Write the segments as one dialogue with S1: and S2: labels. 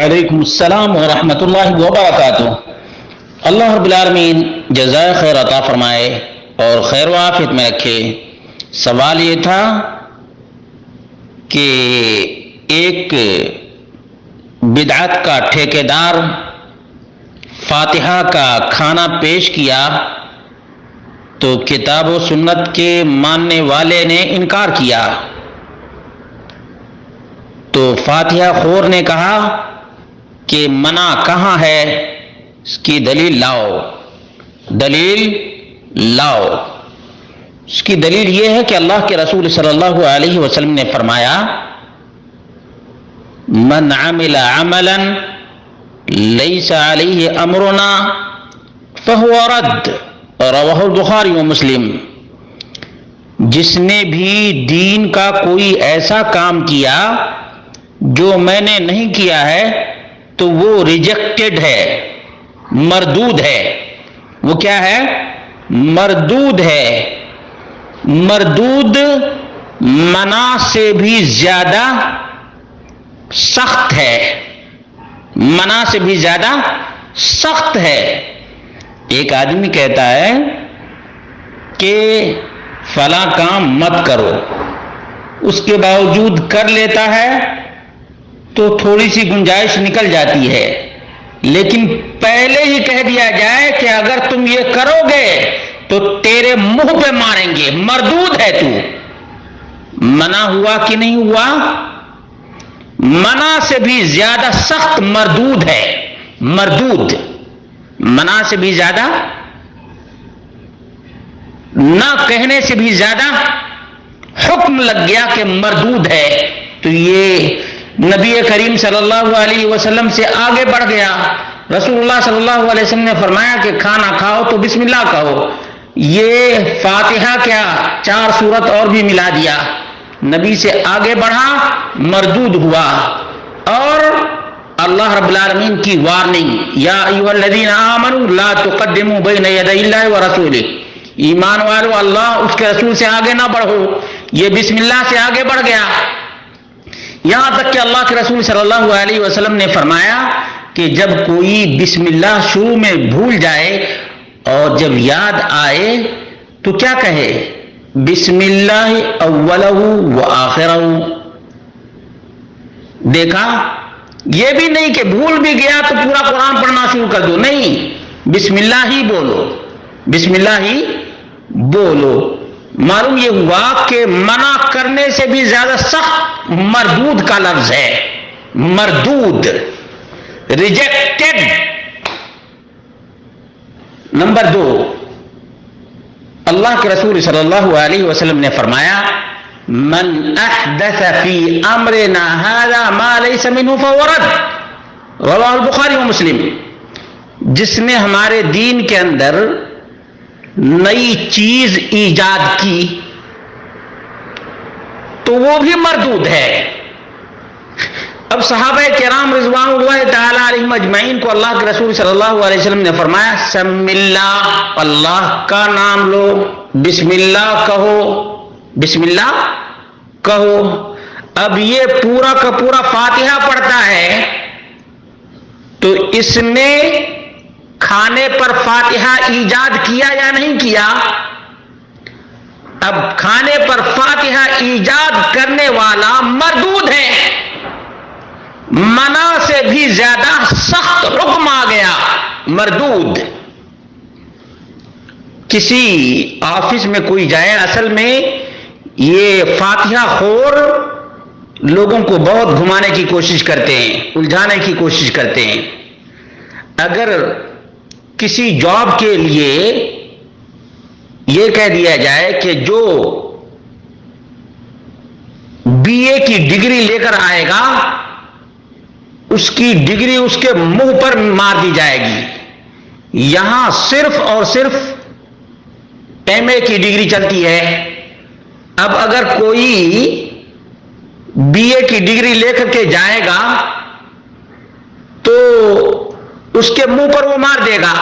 S1: وعلیکم السلام ورحمۃ اللہ وبرکاتہ۔ اللہ رب العالمین جزائے خیر عطا فرمائے اور خیر و عافیت میں رکھے۔ سوال یہ تھا کہ ایک بدعت کا ٹھیکیدار فاتحہ کا کھانا پیش کیا تو کتاب و سنت کے ماننے والے نے انکار کیا، تو فاتحہ خور نے کہا کہ منع کہاں ہے، اس کی دلیل لاؤ، دلیل لاؤ۔ اس کی دلیل یہ ہے کہ اللہ کے رسول صلی اللہ علیہ وسلم نے فرمایا من عمل عملا لیس علیہ امرنا فہو رد، رواہ البخاری و مسلم۔ جس نے بھی دین کا کوئی ایسا کام کیا جو میں نے نہیں کیا ہے تو وہ ریجیکٹڈ ہے، مردود ہے۔ وہ کیا ہے؟ مردود ہے۔ مردود منع سے بھی زیادہ سخت ہے، منع سے بھی زیادہ سخت ہے۔ ایک آدمی کہتا ہے کہ فلاں کام مت کرو، اس کے باوجود کر لیتا ہے تو تھوڑی سی گنجائش نکل جاتی ہے، لیکن پہلے ہی کہہ دیا جائے کہ اگر تم یہ کرو گے تو تیرے منہ پہ ماریں گے، مردود ہے تو۔ منع ہوا کہ نہیں ہوا؟ منع سے بھی زیادہ سخت مردود ہے، مردود۔ منع سے بھی زیادہ، نہ کہنے سے بھی زیادہ حکم لگ گیا کہ مردود ہے، تو یہ نبی کریم صلی اللہ علیہ وسلم سے آگے بڑھ گیا۔ رسول اللہ صلی اللہ علیہ وسلم نے فرمایا کہ کھانا کھاؤ تو بسم اللہ کہو۔ یہ فاتحہ کیا 4 سورت اور بھی ملا دیا، نبی سے آگے بڑھا، مردود ہوا۔ اور اللہ رب العالمین کی وارننگ، یا ایھا الذین آمنوا لا تقدموا بین یدی اللہ ورسولہ، ایمان والو اللہ اس کے رسول سے آگے نہ بڑھو۔ یہ بسم اللہ سے آگے بڑھ گیا، یہاں تک کہ اللہ کے رسول صلی اللہ علیہ وسلم نے فرمایا کہ جب کوئی بسم اللہ شروع میں بھول جائے اور جب یاد آئے تو کیا کہے؟ بسم اللہ اولہ و آخرہ۔ دیکھا، یہ بھی نہیں کہ بھول بھی گیا تو پورا قرآن پڑھنا شروع کر دو، نہیں، بسم اللہ ہی بولو، بسم اللہ ہی بولو۔ معلوم یہ ہوا کہ منع کرنے سے بھی زیادہ سخت مردود کا لفظ ہے، مردود، ریجیکٹڈ۔ نمبر 2، اللہ کے رسول صلی اللہ علیہ وسلم نے فرمایا من احدث فی امرنا ھذا ما لیس منہ فہو رد، رواہ البخاری و مسلم۔ جس نے ہمارے دین کے اندر نئی چیز ایجاد کی تو وہ بھی مردود ہے۔ اب صحابہ کرام رضوان اللہ تعالی علیہم اجمعین کو اللہ کے رسول صلی اللہ علیہ وسلم نے فرمایا سم اللہ، اللہ کا نام لو، بسم اللہ کہو، بسم اللہ کہو۔ اب یہ پورا کا پورا فاتحہ پڑھتا ہے تو اس نے کھانے پر فاتحہ ایجاد کیا یا نہیں کیا؟ اب کھانے پر فاتحہ ایجاد کرنے والا مردود ہے، منع سے بھی زیادہ سخت حکم آ گیا، مردود۔ کسی آفس میں کوئی جائے، اصل میں یہ فاتحہ خور لوگوں کو بہت گھمانے کی کوشش کرتے ہیں، الجھانے کی کوشش کرتے ہیں۔ اگر کسی جاب کے لیے یہ کہہ دیا جائے کہ جو بی اے کی ڈگری لے کر آئے گا اس کی ڈگری اس کے منہ پر مار دی جائے گی، یہاں صرف اور صرف ایم اے کی ڈگری چلتی ہے۔ اب اگر کوئی بی اے کی ڈگری لے کر کے جائے گا تو اس کے منہ پر وہ مار دے گا۔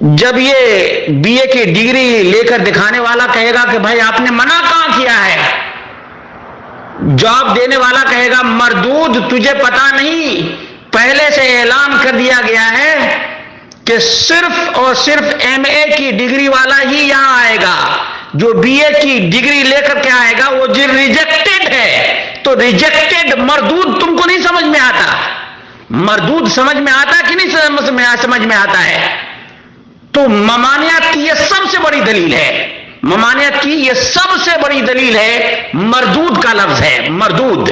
S1: جب یہ بی اے کی ڈگری لے کر دکھانے والا کہے گا کہ بھائی آپ نے منع کہاں کیا ہے، جواب دینے والا کہے گا مردود تجھے پتا نہیں، پہلے سے اعلان کر دیا گیا ہے کہ صرف اور صرف ایم اے کی ڈگری والا ہی یہاں آئے گا، جو بی اے کی ڈگری لے کر کے آئے گا وہ جو ریجیکٹڈ ہے۔ تو ریجیکٹڈ مردود تم کو نہیں سمجھ میں آتا، مردود سمجھ میں آتا کہ نہیں سمجھ میں آتا ہے؟ تو ممانعت کی یہ سب سے بڑی دلیل ہے، ممانعت کی یہ سب سے بڑی دلیل ہے، مردود کا لفظ ہے، مردود۔